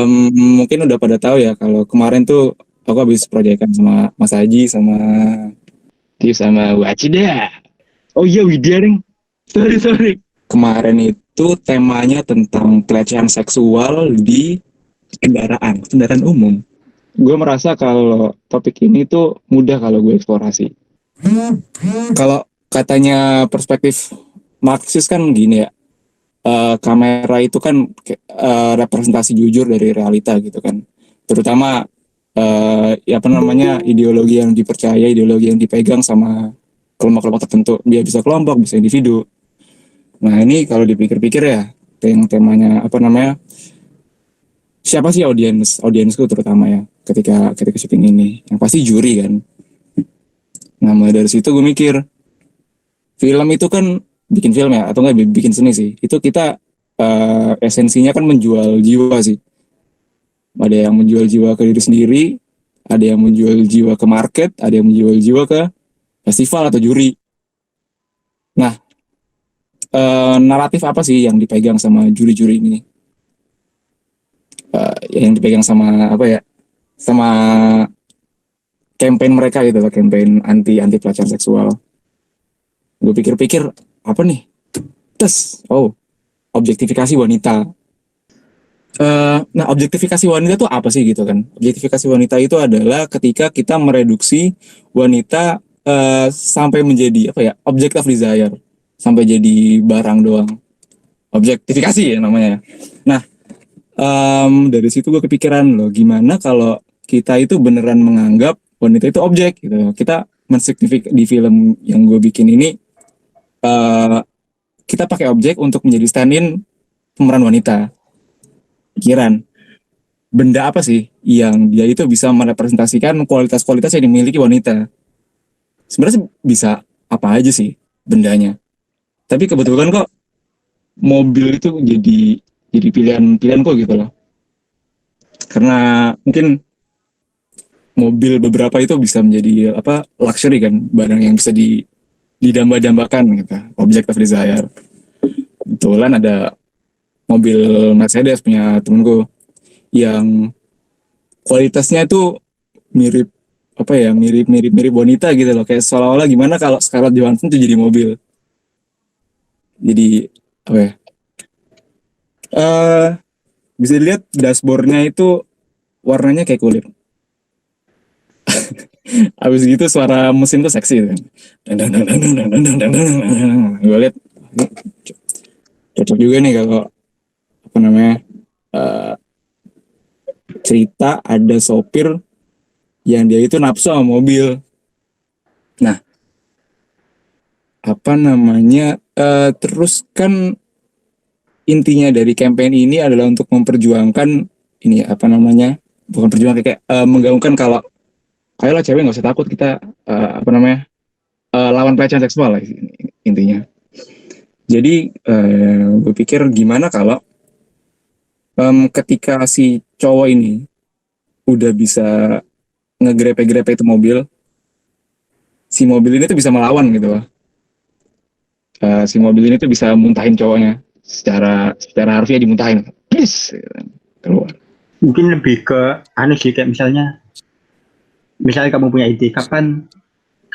Mungkin udah pada tahu ya kalau kemarin tuh aku habis proyekan sama Mas Haji sama Wacida. Oh iya Widya ding. Sorry. Kemarin itu temanya tentang pelecehan seksual di kendaraan umum. Gue merasa kalau topik ini tuh mudah kalau gue eksplorasi. Kalau katanya perspektif Marxis kan gini ya, kamera itu kan representasi jujur dari realita gitu kan. Terutama ya apa namanya ideologi yang dipercaya, ideologi yang dipegang sama kelompok-kelompok tertentu. Dia bisa kelompok, bisa individu. Nah ini kalau dipikir-pikir ya, yang temanya apa namanya, siapa sih audiensku terutama ya ketika ketika syuting ini? Yang pasti juri kan. Nah mulai dari situ gue mikir, film itu kan bikin film ya, atau enggak bikin seni sih. Itu kita esensinya kan menjual jiwa sih. Ada yang menjual jiwa ke diri sendiri, ada yang menjual jiwa ke market, ada yang menjual jiwa ke festival atau juri. Nah, naratif apa sih yang dipegang sama juri-juri ini? Yang dipegang sama apa ya? Sama campaign mereka gitu, campaign anti pelecehan seksual. Gue pikir-pikir apa nih? Objektifikasi wanita. Nah, objektifikasi wanita itu apa sih gitu kan? Objektifikasi wanita itu adalah ketika kita mereduksi wanita sampai menjadi apa ya? Object of desire, sampai jadi barang doang. Objektifikasi ya namanya. Nah, dari situ gue kepikiran loh, gimana kalau kita itu beneran menganggap wanita itu objek gitu. Kita mensignifikan di film yang gue bikin ini, kita pakai objek untuk menjadi stand-in pemeran wanita. Pikiran, benda apa sih yang dia itu bisa merepresentasikan kualitas-kualitas yang dimiliki wanita? Sebenarnya bisa apa aja sih bendanya. Tapi kebetulan kok mobil itu jadi pilihan kok gitu loh. Karena mungkin mobil beberapa itu bisa menjadi apa, luxury kan, barang yang bisa didamba-dambakan gitu, object of desire. Kebetulan ada mobil Mercedes punya temenku yang kualitasnya itu mirip apa ya, mirip wanita gitu loh, kayak seolah-olah gimana kalau Scarlett Johansson tuh jadi mobil. Jadi apa ya, eh bisa dilihat dashboardnya itu warnanya kayak kulit. Habis gitu suara mesin tuh seksi kan. Gue lihat cocok juga nih kalau apa namanya, eh, cerita ada sopir yang dia itu nafsu sama mobil. Nah, apa namanya, terus kan intinya dari campaign ini adalah untuk memperjuangkan ini apa namanya, bukan perjuangan kayak menggaungkan kalau ayolah cewek nggak usah takut, kita apa namanya, lawan pelecehan seksual lah intinya. Jadi gue pikir gimana kalau ketika si cowok ini udah bisa ngegrepe-grepe itu mobil, si mobil ini tuh bisa melawan gitu loh. Si mobil ini tuh bisa muntahin cowoknya, secara harfiah dimuntahin, please keluar. Mungkin lebih ke anu sih, kayak misalnya kamu punya ide, kapan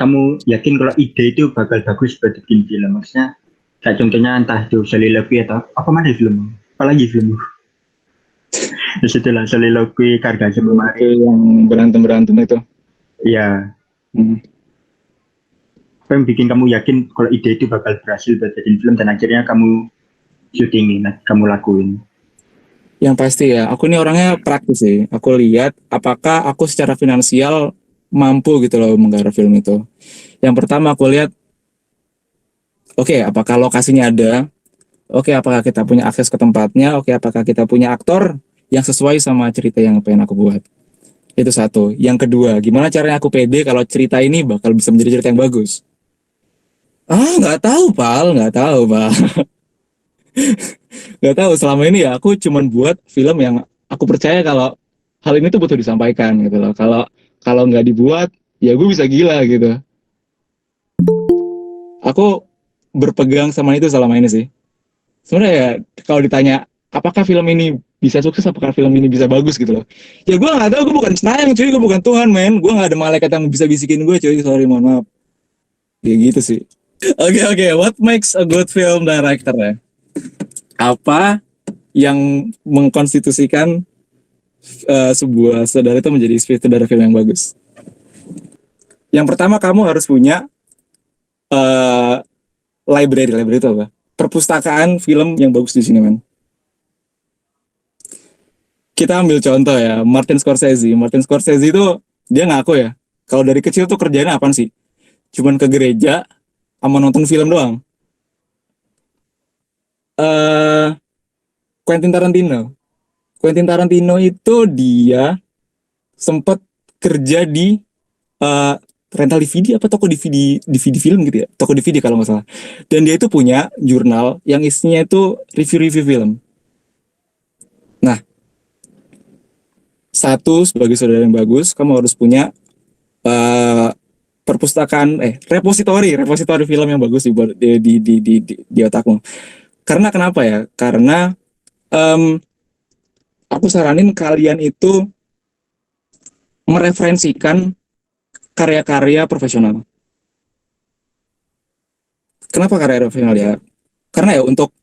kamu yakin kalau ide itu bakal bagus buat bikin film? Maksudnya kayak contohnya entah itu soliloquy atau apa mana film, apalagi film di situ lah, soliloquy, Karga Jemari yang berantem itu. Iya. Apa yang bikin kamu yakin kalau ide itu bakal berhasil buat bikin film dan akhirnya kamu syutingin, kamu lakuin? Yang pasti ya, aku ini orangnya praktis sih. Aku lihat apakah aku secara finansial mampu gitu loh menggarap film itu. Yang pertama aku lihat, oke, apakah lokasinya ada? Oke, apakah kita punya akses ke tempatnya? Oke, apakah kita punya aktor yang sesuai sama cerita yang pengen aku buat? Itu satu. Yang kedua, gimana caranya aku pede kalau cerita ini bakal bisa menjadi cerita yang bagus? Nggak tahu, Pal. Nggak tahu, selama ini ya aku cuman buat film yang aku percaya kalau hal ini tuh butuh disampaikan gitu loh. Kalau nggak dibuat, ya gue bisa gila gitu. Aku berpegang sama itu selama ini sih. Sebenarnya ya kalau ditanya apakah film ini bisa sukses, apakah film ini bisa bagus gitu loh. Ya gue nggak tahu, gue bukan Senayang cuy, gue bukan Tuhan men, gue nggak ada malaikat yang bisa bisikin gue cuy, sorry mohon maaf. Ya gitu sih. Oke, what makes a good film director ya? Apa yang mengkonstitusikan sebuah saudara itu menjadi sutradara film yang bagus? Yang pertama, kamu harus punya uh, library itu apa? Perpustakaan film yang bagus di sini men. Kita ambil contoh ya, Martin Scorsese. Martin Scorsese itu dia ngaku ya, kalau dari kecil tuh kerjanya apaan sih? Cuman ke gereja sama nonton film doang. eh Quentin Tarantino. Quentin Tarantino itu dia sempat kerja di eh, rental DVD apa toko DVD film gitu ya, toko DVD kalau nggak salah. Dan dia itu punya jurnal yang isinya itu review-review film. Nah, satu sebagai saudara yang bagus, kamu harus punya eh, perpustakaan repositori film yang bagus di otakmu. Karena kenapa ya? Karena em, aku saranin kalian itu mereferensikan karya-karya profesional. Kenapa karya profesional ya? Karena ya untuk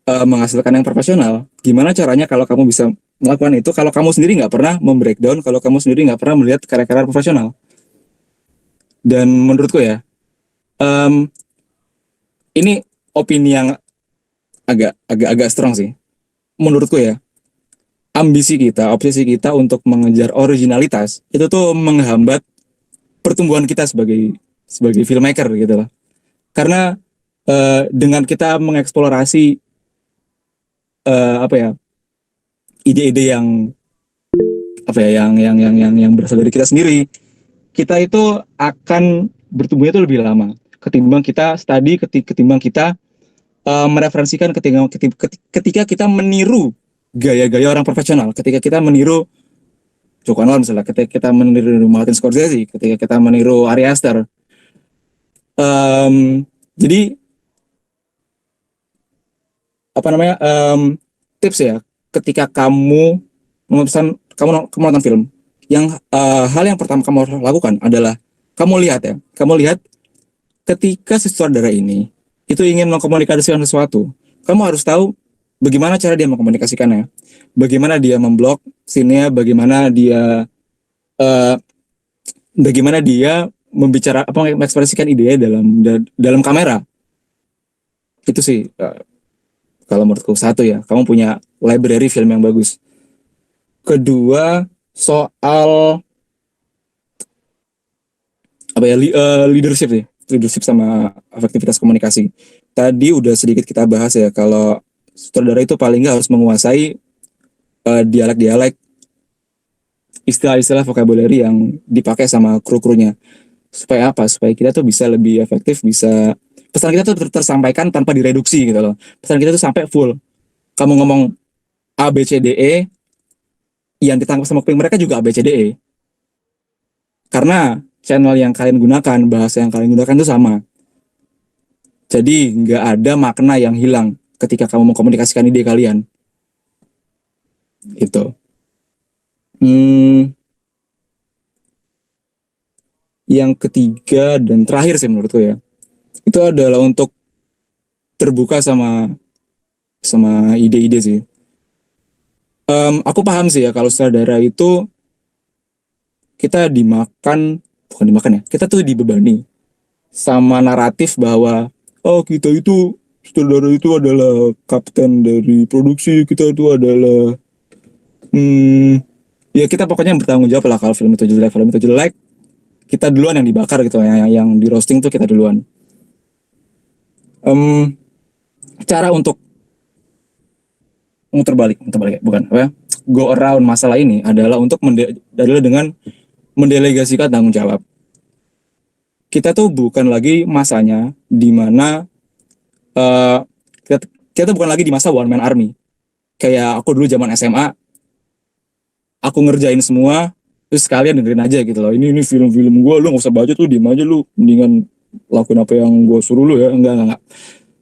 menghasilkan yang profesional, gimana caranya kalau kamu bisa melakukan itu kalau kamu sendiri nggak pernah membreakdown, kalau kamu sendiri nggak pernah melihat karya-karya profesional. Dan menurutku ya, em, ini opini yang agak strong sih. Menurutku ya, obsesi kita untuk mengejar originalitas itu tuh menghambat pertumbuhan kita sebagai filmmaker gitu loh. Karena dengan kita mengeksplorasi apa ya, ide-ide yang apa ya, yang berasal dari kita sendiri, kita itu akan bertumbuhnya itu lebih lama ketimbang kita study, ketimbang kita mereferensikan, ketika kita meniru gaya-gaya orang profesional, ketika kita meniru Joko Anwar misalnya, ketika kita meniru Martin Scorsese, ketika kita meniru Ari Aster. Jadi apa namanya, tips ya, ketika kamu memesan, kamu nonton film, yang hal yang pertama kamu harus lakukan adalah kamu lihat ketika si sutradara ini itu ingin mengkomunikasikan sesuatu, kamu harus tahu bagaimana cara dia mengkomunikasikannya, bagaimana dia memblok scene-nya, uh, bagaimana dia membicara apa, mengekspresikan ide dalam kamera. Itu sih kalau menurutku. Satu ya, kamu punya library film yang bagus. Kedua, soal apa ya, leadership sama efektivitas komunikasi. Tadi udah sedikit kita bahas ya, kalau sutradara itu paling nggak harus menguasai dialek-dialek, istilah-istilah vocabulary yang dipakai sama kru-krunya. Supaya apa? Supaya kita tuh bisa lebih efektif, bisa pesan kita tuh tersampaikan tanpa direduksi gitu loh. Pesan kita tuh sampai full. Kamu ngomong A B C D E, yang ditangkap sama kuping mereka juga A B C D E. Karena channel yang kalian gunakan, bahasa yang kalian gunakan itu sama. Jadi nggak ada makna yang hilang ketika kamu mengkomunikasikan ide kalian. Itu. Yang ketiga dan terakhir sih menurutku ya, itu adalah untuk terbuka sama ide-ide sih. Aku paham sih ya, kalau sutradara itu kita bukan dimakan ya, kita tuh dibebani sama naratif bahwa oh, kita itu sutradara itu adalah kapten dari produksi, kita itu adalah ya kita pokoknya bertanggung jawab lah kalau film itu jelek, kita duluan yang dibakar gitu, yang di roasting tuh kita duluan. Cara untuk muter balik bukan apa ya, go around masalah ini adalah dengan mendelegasikan tanggung jawab. Kita tuh bukan lagi masanya di mana kita bukan lagi di masa one man army. Kayak aku dulu zaman SMA, aku ngerjain semua, terus kalian dengerin aja gitu loh. Ini film-film gue, lu nggak usah baca tuh, diem aja lu, mendingan lakuin apa yang gue suruh lu ya. Enggak.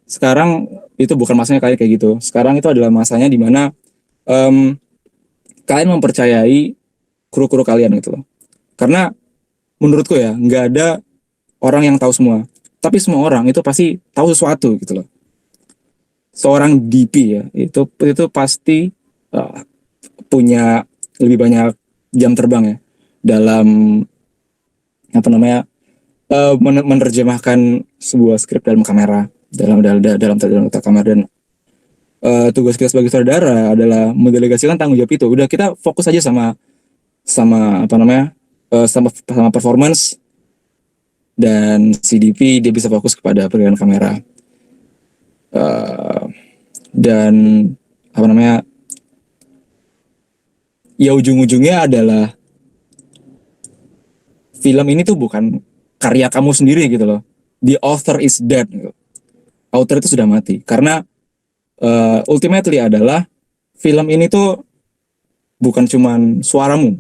sekarang itu bukan masanya kalian kayak gitu. Sekarang itu adalah masanya di mana kalian mempercayai kru-kru kalian gitu loh. Karena menurutku ya, nggak ada orang yang tahu semua. Tapi semua orang itu pasti tahu sesuatu gitu loh. Seorang DP ya, itu pasti uh, punya lebih banyak jam terbang ya dalam apa namanya menerjemahkan sebuah skrip dalam kamera dalam kamera dan tugas kita sebagai saudara adalah mendelegasikan tanggung jawab itu. Udah kita fokus aja sama apa namanya sama performance dan CDP dia bisa fokus kepada perbedaan kamera dan apa namanya ya ujung-ujungnya adalah film ini tuh bukan karya kamu sendiri gitu loh. The author is dead gitu. Author itu sudah mati karena ultimately adalah film ini tuh bukan cuman suaramu.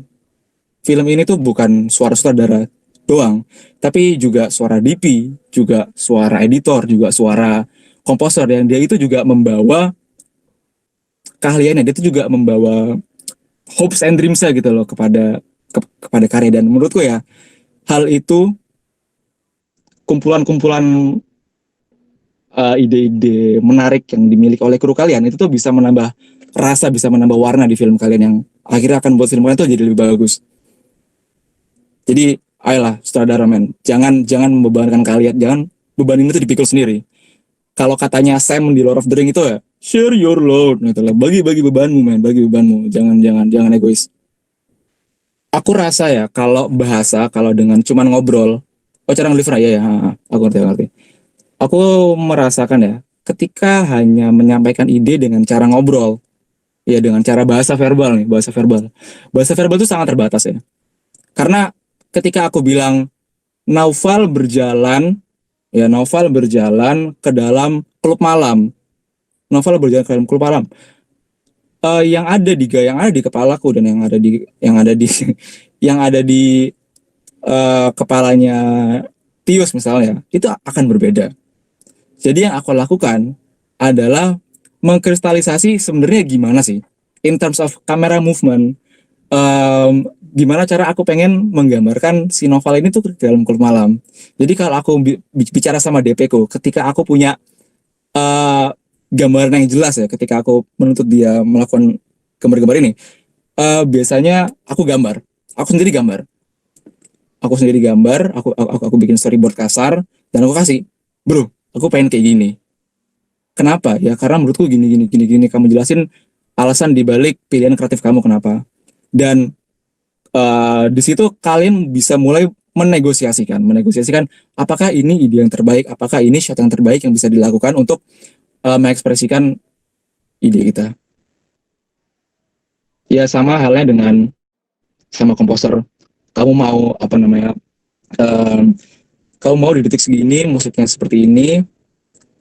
Film ini tuh bukan suara sutradara doang, tapi juga suara DP, juga suara editor, juga suara komposer dan dia itu juga membawa keahliannya, dia itu juga membawa hopes and dreams-nya gitu loh kepada karya dan menurutku ya hal itu kumpulan-kumpulan ide-ide menarik yang dimiliki oleh kru kalian itu tuh bisa menambah rasa, bisa menambah warna di film kalian yang akhirnya akan buat film kalian tuh jadi lebih bagus. Jadi ayolah sutradara men, jangan membebankan kalian, jangan beban itu dipikul sendiri. Kalau katanya Sam di Lord of the Ring itu ya, share your load, gitu lah. Bagi bebanmu men, bagi bebanmu, jangan egois. Aku rasa ya kalau bahasa, kalau dengan cuman ngobrol, cara ngeliver ya, aku ngerti. Aku merasakan ya, ketika hanya menyampaikan ide dengan cara ngobrol, ya dengan cara bahasa verbal nih, bahasa verbal itu sangat terbatas ya. Karena ketika aku bilang Naufal berjalan ke dalam klub malam. Naufal berjalan ke dalam klub malam. Yang ada di kepalaku dan yang ada di kepalanya Tius misalnya, itu akan berbeda. Jadi yang aku lakukan adalah mengkristalisasi sebenarnya gimana sih in terms of camera movement. Gimana cara aku pengen menggambarkan si novel ini tuh dalam klub malam. Jadi kalau aku bicara sama DP ku, ketika aku punya gambaran yang jelas ya, ketika aku menuntut dia melakukan gambar-gambar ini, biasanya aku sendiri gambar, aku bikin storyboard kasar dan aku kasih, bro, aku pengen kayak gini. Kenapa? Ya karena menurutku gini. Kamu jelasin alasan dibalik pilihan kreatif kamu kenapa. Dan di situ kalian bisa mulai menegosiasikan apakah ini ide yang terbaik, apakah ini shot yang terbaik yang bisa dilakukan untuk mengekspresikan ide kita. Ya sama halnya dengan sama komposer. Kamu mau apa namanya? Kamu mau di detik segini musiknya seperti ini,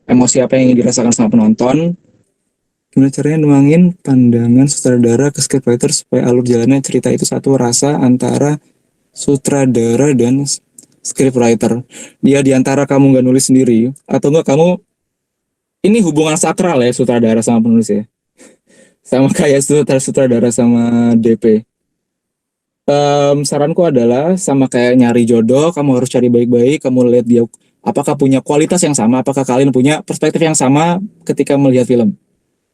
emosi apa yang ingin dirasakan sama penonton. Gimana caranya nuangin pandangan sutradara ke scriptwriter supaya alur jalannya cerita itu satu rasa antara sutradara dan scriptwriter. Dia diantara kamu nggak nulis sendiri atau enggak kamu ini hubungan sakral ya sutradara sama penulis ya. Sama kayak sutradara sama DP. Saranku adalah sama kayak nyari jodoh, kamu harus cari baik-baik, kamu lihat dia apakah punya kualitas yang sama, apakah kalian punya perspektif yang sama ketika melihat film.